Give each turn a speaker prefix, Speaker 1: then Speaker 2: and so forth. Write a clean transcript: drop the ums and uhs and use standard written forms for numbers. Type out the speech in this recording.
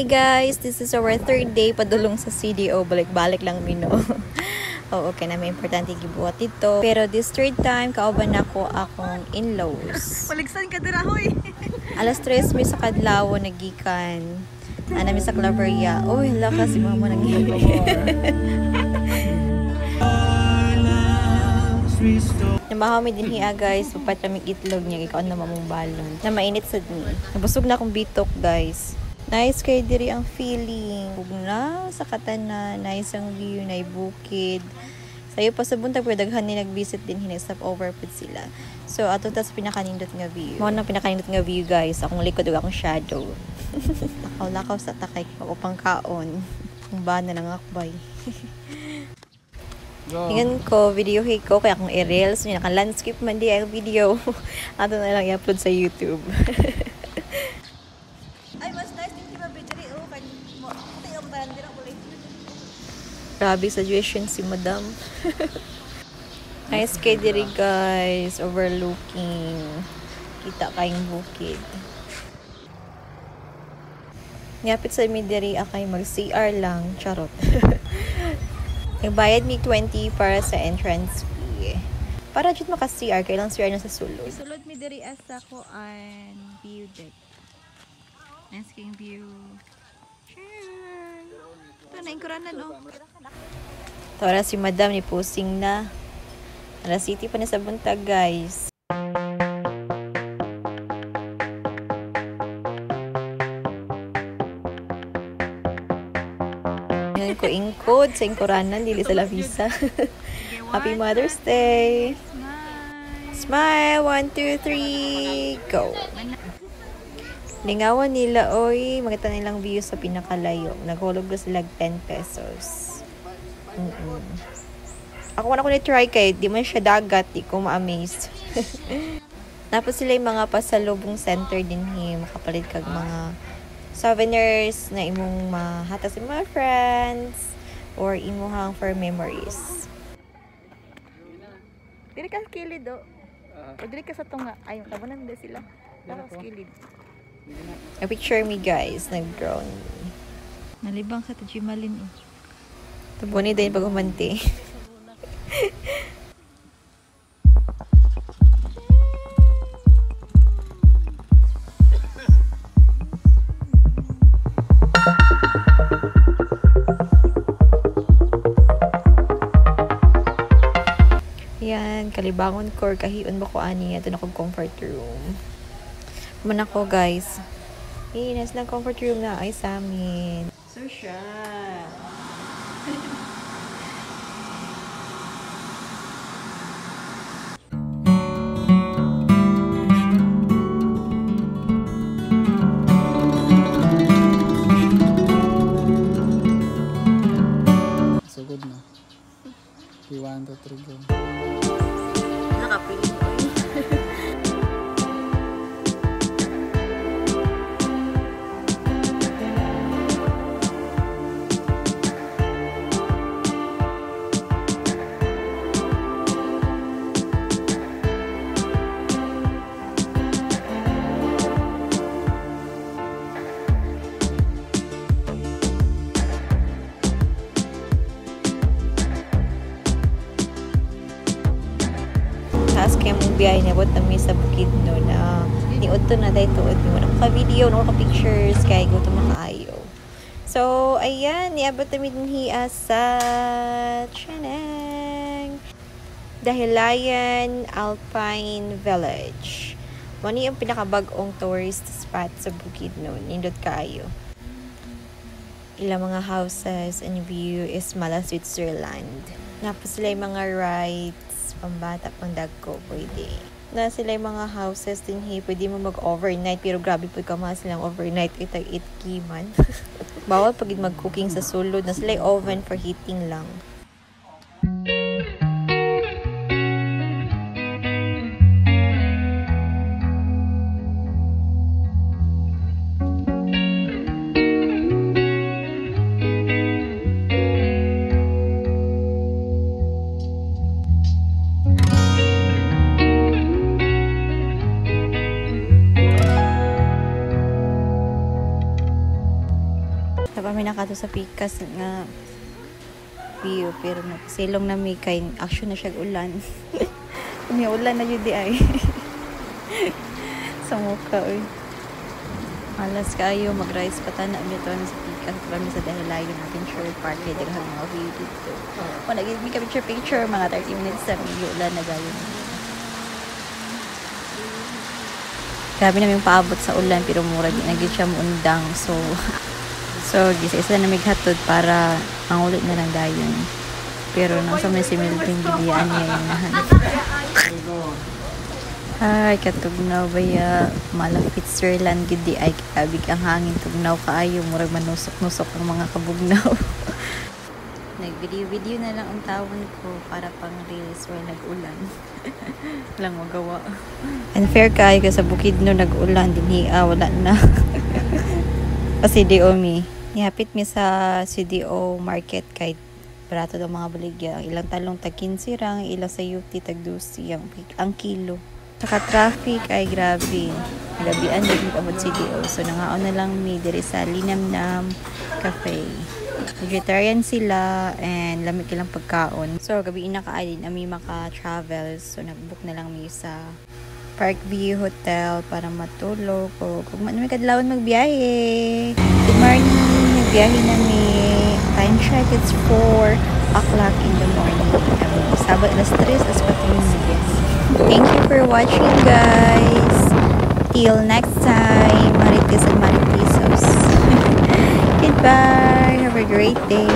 Speaker 1: Hi guys, this is our third day padulong sa CDO. Balik-balik lang mino. Oo, okay na may importante gibuhat dito. Pero this third time, kauban ako akong in-laws.
Speaker 2: Paligsan ka dira, hoy.
Speaker 1: Alas 3 mi sa kadlaw nagikan. Ana mi sa Claveria. Oy, hala ka si mama naghihi. Namahaw mi din hiya guys, upat kami itlog niya ikaw na mamong balon. Na mainit sad ni. Nabusog na akong bitok guys. Nice kay diri ang feeling. Ug na sa katanan, nice ang view, na bukid. Sayo pa sa buntag pero daghan ni nag-visit din hinag-stop over pud sila. So ato tas pinakanindot nga view. Mao nang pinakanindot nga view guys, akong likod ug akong shadow. Lakaw-lakaw sa takay upang kaon. Kung ba na nangakbay. Tingnan ko, video hey ko, kaya akong i-reels, so, naka-landscape man di ang video. Ato na lang i-upload sa YouTube.
Speaker 2: Ay, mas nice din ba bidiri o kan mo. Tayo ang tanan dira kulay.
Speaker 1: Grabe suggestion si Madam. Nice kay diri guys, overlooking. Kita kayong bukid. Ngapit sa mi diri akay mag-CR lang, charot. Nagbayad mi 20 para sa entrance fee. Para jud maka-CR, kailang CR na sa sulod.
Speaker 2: Sulod mi diri asa ko an view deck. Nice king view. Ito na ingkuranan oh.
Speaker 1: Tara si Madam ni posing na. Alas City pa na sa buntag guys. Yan ko ingkod sa ingkuranan dili sa Lavisa. Happy Mother's Day. Smile 1 2 3 go. Lingawan nila oy, makita nilang view sa pinakalayo. Naghulog na sila 10 pesos. Ako na ko ni-try kay di man siya dagat, di ko ma-amaze. Tapos sila yung mga pasalubong center din makapalit kag mga souvenirs na imong mahata sa mga friends or imuhang for memories.
Speaker 2: Diri ka kilid do. O diri ka sa tunga. Ay, tabunan din sila. Para sa kilid.
Speaker 1: Picture me guys, nag-drone.
Speaker 2: Nalibang sa Tajimalin oh.
Speaker 1: Tabuni din pag humanti. Yan, kalibangon ko kahiun ba ko ani ato na kong comfort room. Kuman ako guys. Nas lang comfort room na ay sa amin. So siya.
Speaker 3: So good na. 1 2 3 go.
Speaker 1: Nakapiling ko. Taas kaya mong biyahe na na may sa bukid no na niud to na dahil tuod mo na ka-video, no ka-pictures kaya go to makaayo. So, ayan, niabot namin din hiya sa Chanang Dahilayan Alpine Village. Mani ang pinakabag-ong tourist spot sa bukid no, nindot kaayo. Ilang mga houses and view is mala Switzerland. Napos sila yung mga rides, pambata, pang dagko, pwede. Na sila yung mga houses din, pwede mo mag-overnight, pero grabe po ka mga silang overnight, itag 8K man. Bawal pag mag-cooking sa sulod, na sila yung oven for heating lang. kami nakato sa pikas nga view pero silong na may kay action na siya ulan. May ulan na yun di ay. Sa mukha oy. Alas kayo mag-rise patana dito sa pikas kami sa Dahilayan natin sure park kay daghang mga view dito. O naging kami picture mga 30 minutes sa may ulan na gayon. Grabe namin paabot sa ulan pero mura di naging siya muundang so gisa-isa na mighatod para ang ulit na lang dayon. Pero nang sa may similting gidian niya yung nahanap. Ay, katugnaw baya malapit Switzerland gid di ay kabig ang hangin tugnaw kaayo murag manusok-nusok ang mga kabugnaw. Nag-video na lang ang tawon ko para pang reels where nag-ulan. Walang magawa. Unfair kayo sa Bukidnon nag-ulan dinhi wala na. Kasi CDO Nihapit mi sa CDO market kay barato daw mga baligya. Ilang talong tag 15 rang, ilang sa UT tag 12 ang kilo. Saka traffic ay grabe. Gabian din abot CDO. So nangaon na lang mi diri sa Linamnam Cafe. Vegetarian sila and lamig ilang pagkaon. So gabi na kaay din ami maka-travel. So nag-book na lang mi sa Parkview Hotel para matulog o kung may kadlawon magbiyahe. Good morning. Nagbiyahe na mi. Time check it's 4 o'clock in the morning. Sabado alas 3 as patingin na biyahe. Thank you for watching guys. Till next time. Marites and Maripisos. Goodbye. Have a great day.